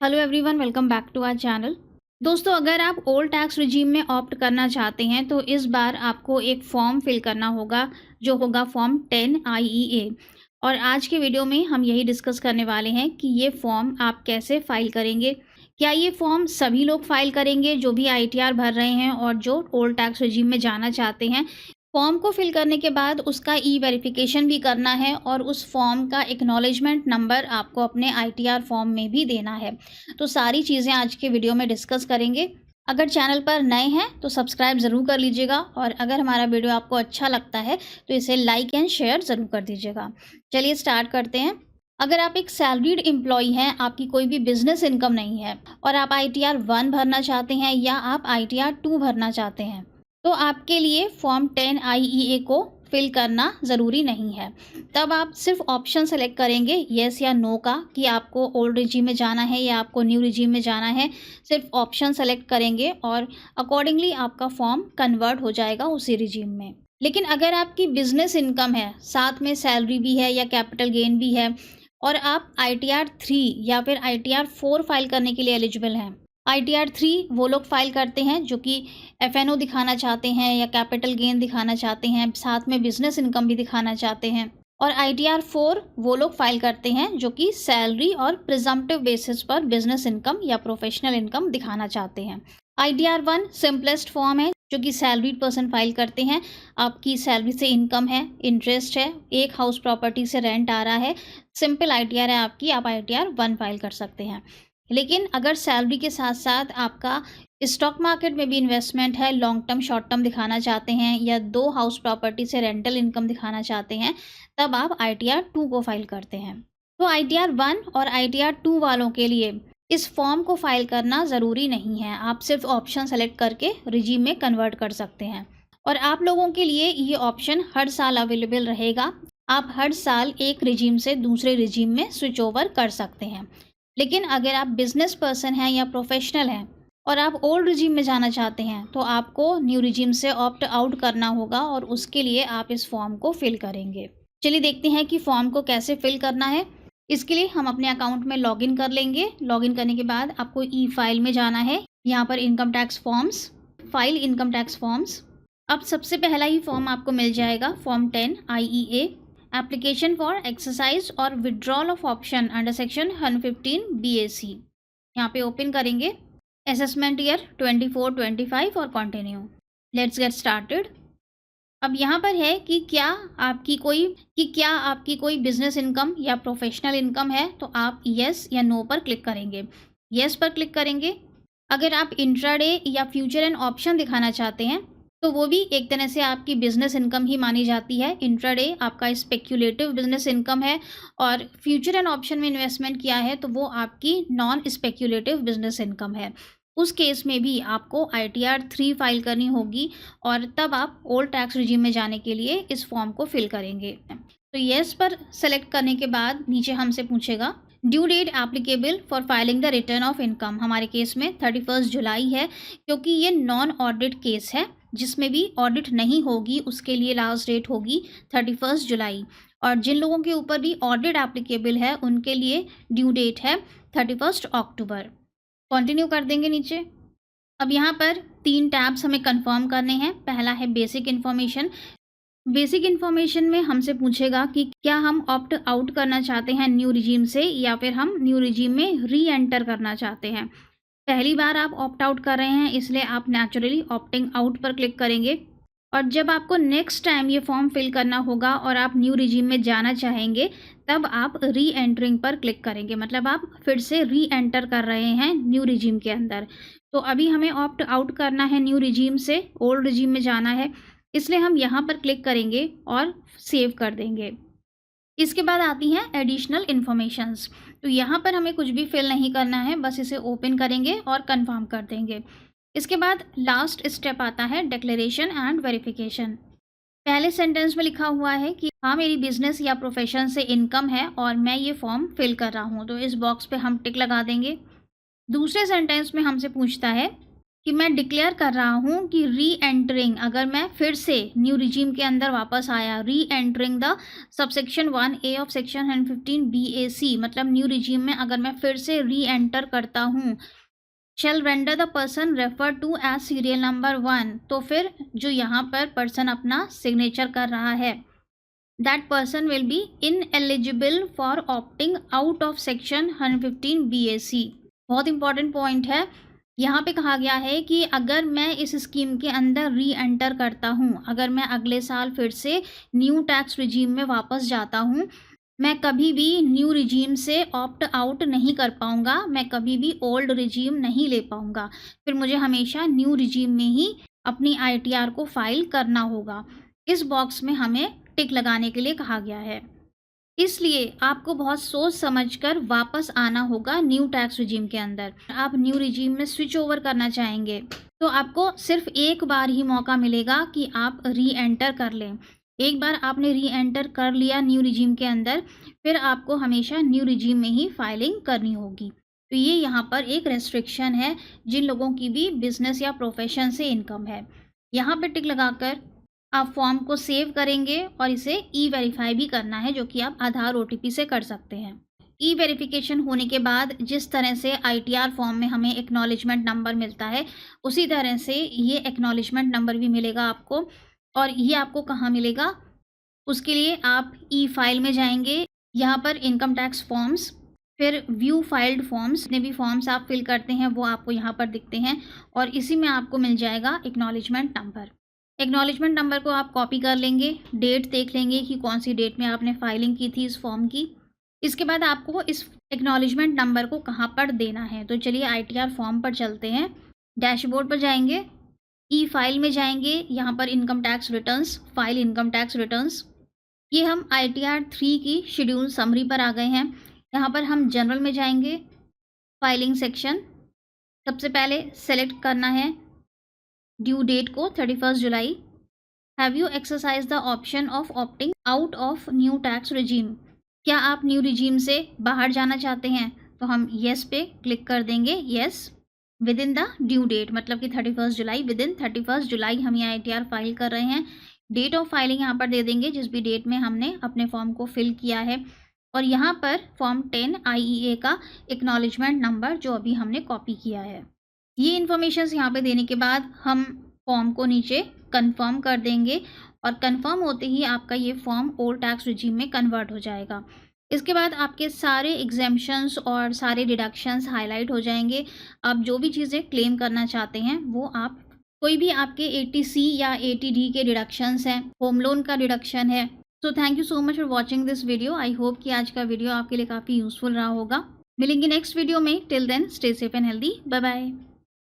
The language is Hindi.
Hello everyone, welcome back to our channel. दोस्तों, अगर आप ओल्ड टैक्स रिजीम में ऑप्ट करना चाहते हैं तो इस बार आपको एक फॉर्म फिल करना होगा जो होगा फॉर्म 10 IEA। और आज के वीडियो में हम यही डिस्कस करने वाले हैं कि ये फॉर्म आप कैसे फाइल करेंगे। क्या ये फॉर्म सभी लोग फाइल करेंगे जो भी ITR भर रहे हैं और जो ओल्ड टैक्स रिजीम में जाना चाहते हैं। फॉर्म को फिल करने के बाद उसका ई-वेरिफिकेशन भी करना है और उस फॉर्म का एक्नॉलेजमेंट नंबर आपको अपने ITR फॉर्म में भी देना है। तो सारी चीज़ें आज के वीडियो में डिस्कस करेंगे। अगर चैनल पर नए हैं तो सब्सक्राइब ज़रूर कर लीजिएगा और अगर हमारा वीडियो आपको अच्छा लगता है तो इसे लाइक एंड शेयर ज़रूर कर दीजिएगा। चलिए स्टार्ट करते हैं। अगर आप एक सैलरीड एम्प्लॉई हैं, आपकी कोई भी बिजनेस इनकम नहीं है और आप ITR 1 भरना चाहते हैं या आप ITR 2 भरना चाहते हैं तो आपके लिए फॉर्म 10 IEA को फिल करना ज़रूरी नहीं है। तब आप सिर्फ ऑप्शन सेलेक्ट करेंगे येस या नो का कि आपको ओल्ड रिजीम में जाना है या आपको न्यू रिजीम में जाना है। सिर्फ ऑप्शन सेलेक्ट करेंगे और अकॉर्डिंगली आपका फॉर्म कन्वर्ट हो जाएगा उसी रिजीम में। लेकिन अगर आपकी बिजनेस इनकम है, साथ में सैलरी भी है या कैपिटल गेन भी है और आप ITR 3 या फिर ITR 4 फाइल करने के लिए एलिजिबल हैं। ITR 3 वो लोग फाइल करते हैं जो कि FNO दिखाना चाहते हैं या कैपिटल गेन दिखाना चाहते हैं, साथ में बिजनेस इनकम भी दिखाना चाहते हैं। और ITR 4 वो लोग फाइल करते हैं जो कि सैलरी और प्रिजम्पटिव बेसिस पर बिजनेस इनकम या प्रोफेशनल इनकम दिखाना चाहते हैं। ITR 1 सिंपलेस्ट फॉर्म है जो कि सैलरीड पर्सन फाइल करते हैं। आपकी सैलरी से इनकम है, इंटरेस्ट है, एक हाउस प्रॉपर्टी से रेंट आ रहा है, सिंपल ITR है आपकी, आप ITR 1 फाइल कर सकते हैं। लेकिन अगर सैलरी के साथ साथ आपका स्टॉक मार्केट में भी इन्वेस्टमेंट है, लॉन्ग टर्म शॉर्ट टर्म दिखाना चाहते हैं या 2 हाउस प्रॉपर्टी से रेंटल इनकम दिखाना चाहते हैं, तब आप ITR 2 को फाइल करते हैं। तो ITR 1 और ITR 2 वालों के लिए इस फॉर्म को फाइल करना ज़रूरी नहीं है। आप सिर्फ ऑप्शन सेलेक्ट करके रिजीम में कन्वर्ट कर सकते हैं और आप लोगों के लिए ये ऑप्शन हर साल अवेलेबल रहेगा। आप हर साल एक रिजीम से दूसरे रिजीम में स्विच ओवर कर सकते हैं। लेकिन अगर आप बिजनेस पर्सन हैं या प्रोफेशनल हैं और आप ओल्ड रिजीम में जाना चाहते हैं तो आपको न्यू रिजीम से ऑप्ट आउट करना होगा और उसके लिए आप इस फॉर्म को फिल करेंगे। चलिए देखते हैं कि फॉर्म को कैसे फिल करना है। इसके लिए हम अपने अकाउंट में लॉगिन कर लेंगे। लॉगिन करने के बाद आपको ई फाइल में जाना है। यहाँ पर income tax forms, file income tax forms. अब सबसे पहला ही फॉर्म आपको मिल जाएगा form 10 IEA, application for exercise और withdrawal of option under section 115 BAC। यहाँ पे ओपन करेंगे, असेसमेंट ईयर 24-25 और कंटिन्यू। Let's get started. अब यहाँ पर है कि क्या आपकी कोई बिजनेस इनकम या प्रोफेशनल इनकम है, तो आप येस या नो पर क्लिक करेंगे। येस पर क्लिक करेंगे। अगर आप इंट्राडे या फ्यूचर एंड ऑप्शन दिखाना चाहते हैं तो वो भी एक तरह से आपकी बिजनेस इनकम ही मानी जाती है। इंट्राडे आपका स्पेक्यूलेटिव बिजनेस इनकम है और फ्यूचर एंड ऑप्शन में इन्वेस्टमेंट किया है तो वो आपकी नॉन स्पेक्यूलेटिव बिजनेस इनकम है। उस केस में भी आपको ITR 3 फाइल करनी होगी और तब आप ओल्ड टैक्स रिजीम में जाने के लिए इस फॉर्म को फिल करेंगे। तो येस पर सेलेक्ट करने के बाद नीचे हमसे पूछेगा due date applicable for filing the return of income. हमारे केस में 31 जुलाई है क्योंकि ये नॉन ऑडिट केस है। जिसमें भी ऑडिट नहीं होगी उसके लिए लास्ट डेट होगी 31 जुलाई और जिन लोगों के ऊपर भी ऑडिट एप्लीकेबल है उनके लिए ड्यू डेट है 31 अक्टूबर। कंटिन्यू कर देंगे नीचे। अब यहाँ पर 3 टैब्स हमें कंफर्म करने हैं। पहला है बेसिक इन्फॉर्मेशन। बेसिक इन्फॉर्मेशन में हमसे पूछेगा कि क्या हम ऑप्ट आउट करना चाहते हैं न्यू रिजीम से या फिर हम न्यू रिजीम में री एंटर करना चाहते हैं। पहली बार आप ऑप्ट आउट कर रहे हैं इसलिए आप नेचुरली ऑप्टिंग आउट पर क्लिक करेंगे और जब आपको नेक्स्ट टाइम ये फॉर्म फिल करना होगा और आप न्यू रिजीम में जाना चाहेंगे तब आप री एंटरिंग पर क्लिक करेंगे। मतलब आप फिर से री एंटर कर रहे हैं न्यू रिजीम के अंदर। तो अभी हमें ऑप्ट आउट करना है न्यू रिजीम से, ओल्ड रिजीम में जाना है, इसलिए हम यहाँ पर क्लिक करेंगे और सेव कर देंगे। इसके बाद आती हैं एडिशनल इन्फॉर्मेशंस। तो यहाँ पर हमें कुछ भी फिल नहीं करना है, बस इसे ओपन करेंगे और कंफर्म कर देंगे। इसके बाद लास्ट स्टेप आता है डिक्लेरेशन एंड वेरिफिकेशन। पहले सेंटेंस में लिखा हुआ है कि हाँ मेरी बिजनेस या प्रोफेशन से इनकम है और मैं ये फॉर्म फिल कर रहा हूँ, तो इस बॉक्स पे हम टिक लगा देंगे। दूसरे सेंटेंस में हमसे पूछता है कि मैं डिक्लेयर कर रहा हूँ कि री एंटरिंग, अगर मैं फिर से न्यू रिजीम के अंदर वापस आया, re entering the subsection 1A of section 115 BAC, मतलब न्यू रिजीम में अगर मैं फिर से री एंटर करता हूँ, shall render the person refer to as serial number 1, तो फिर जो यहाँ पर पर्सन अपना सिग्नेचर कर रहा है, that person will be ineligible for opting out of section 115 BAC। बहुत इंपॉर्टेंट पॉइंट है, यहाँ पे कहा गया है कि अगर मैं इस स्कीम के अंदर री एंटर करता हूँ, अगर मैं अगले साल फिर से न्यू टैक्स रिजीम में वापस जाता हूँ, मैं कभी भी न्यू रिजीम से ऑप्ट आउट नहीं कर पाऊँगा, मैं कभी भी ओल्ड रिजीम नहीं ले पाऊँगा, फिर मुझे हमेशा न्यू रिजीम में ही अपनी ITR को फाइल करना होगा। इस बॉक्स में हमें टिक लगाने के लिए कहा गया है। इसलिए आपको बहुत सोच समझकर वापस आना होगा न्यू टैक्स रिजीम के अंदर। आप न्यू रिजीम में स्विच ओवर करना चाहेंगे तो आपको सिर्फ एक बार ही मौका मिलेगा कि आप री एंटर कर लें। एक बार आपने री एंटर कर लिया न्यू रिजीम के अंदर, फिर आपको हमेशा न्यू रिजीम में ही फाइलिंग करनी होगी। तो ये यहाँ पर एक रेस्ट्रिक्शन है जिन लोगों की भी बिजनेस या प्रोफेशन से इनकम है। यहाँ पे टिक लगाकर आप फॉर्म को सेव करेंगे और इसे ई-वेरीफाई भी करना है, जो कि आप आधार OTP से कर सकते हैं। ई-वेरिफिकेशन होने के बाद जिस तरह से ITR फॉर्म में हमें एक्नॉलेजमेंट नंबर मिलता है, उसी तरह से ये एक्नॉलेजमेंट नंबर भी मिलेगा आपको। और ये आपको कहाँ मिलेगा, उसके लिए आप ई-फाइल में जाएंगे, यहाँ पर इनकम टैक्स फॉर्म्स, फिर व्यू फाइल्ड फॉर्म्स, जितने भी फॉर्म्स आप फिल करते हैं वो आपको यहाँ पर दिखते हैं और इसी में आपको मिल जाएगा एक्नॉलेजमेंट नंबर। एक्नॉलेजमेंट नंबर को आप कॉपी कर लेंगे, डेट देख लेंगे कि कौन सी डेट में आपने फाइलिंग की थी इस फॉर्म की। इसके बाद आपको इस एक्नॉलेजमेंट नंबर को कहाँ पर देना है, तो चलिए ITR फॉर्म पर चलते हैं। डैशबोर्ड पर जाएंगे, ई-फाइल में जाएंगे, यहाँ पर income tax returns, file income tax returns. ये हम ITR 3 की शेड्यूल समरी पर आ गए हैं। यहाँ पर हम जनरल में जाएंगे, फाइलिंग सेक्शन, सबसे पहले सेलेक्ट करना है ड्यू डेट को 31 जुलाई। Have you exercise the option of opting out of new tax regime, क्या आप न्यू रिजीम से बाहर जाना चाहते हैं, तो हम येस पे क्लिक कर देंगे, yes. Within the due date, मतलब कि 31 जुलाई, विद इन 31 जुलाई हम ये ITR फाइल कर रहे हैं। डेट ऑफ फाइलिंग यहाँ पर दे देंगे जिस भी डेट में हमने अपने फॉर्म को फिल किया है, और यहाँ पर फॉर्म 10 IEA का एक्नॉलेजमेंट नंबर जो अभी हमने कॉपी किया है। ये इन्फॉर्मेशन यहाँ पे देने के बाद हम फॉर्म को नीचे कंफर्म कर देंगे और कंफर्म होते ही आपका ये फॉर्म ओल्ड टैक्स रिजीम में कन्वर्ट हो जाएगा। इसके बाद आपके सारे एग्जेम्पशंस और सारे डिडक्शंस हाईलाइट हो जाएंगे। आप जो भी चीज़ें क्लेम करना चाहते हैं वो आप, कोई भी आपके 80C या 80D के डिडक्शंस हैं, होम लोन का डिडक्शन है। So thank you so much for watching this video. I hope कि आज का वीडियो आपके लिए काफ़ी यूज़फुल रहा होगा। मिलेंगे नेक्स्ट वीडियो में। Till then stay safe and healthy. Bye bye.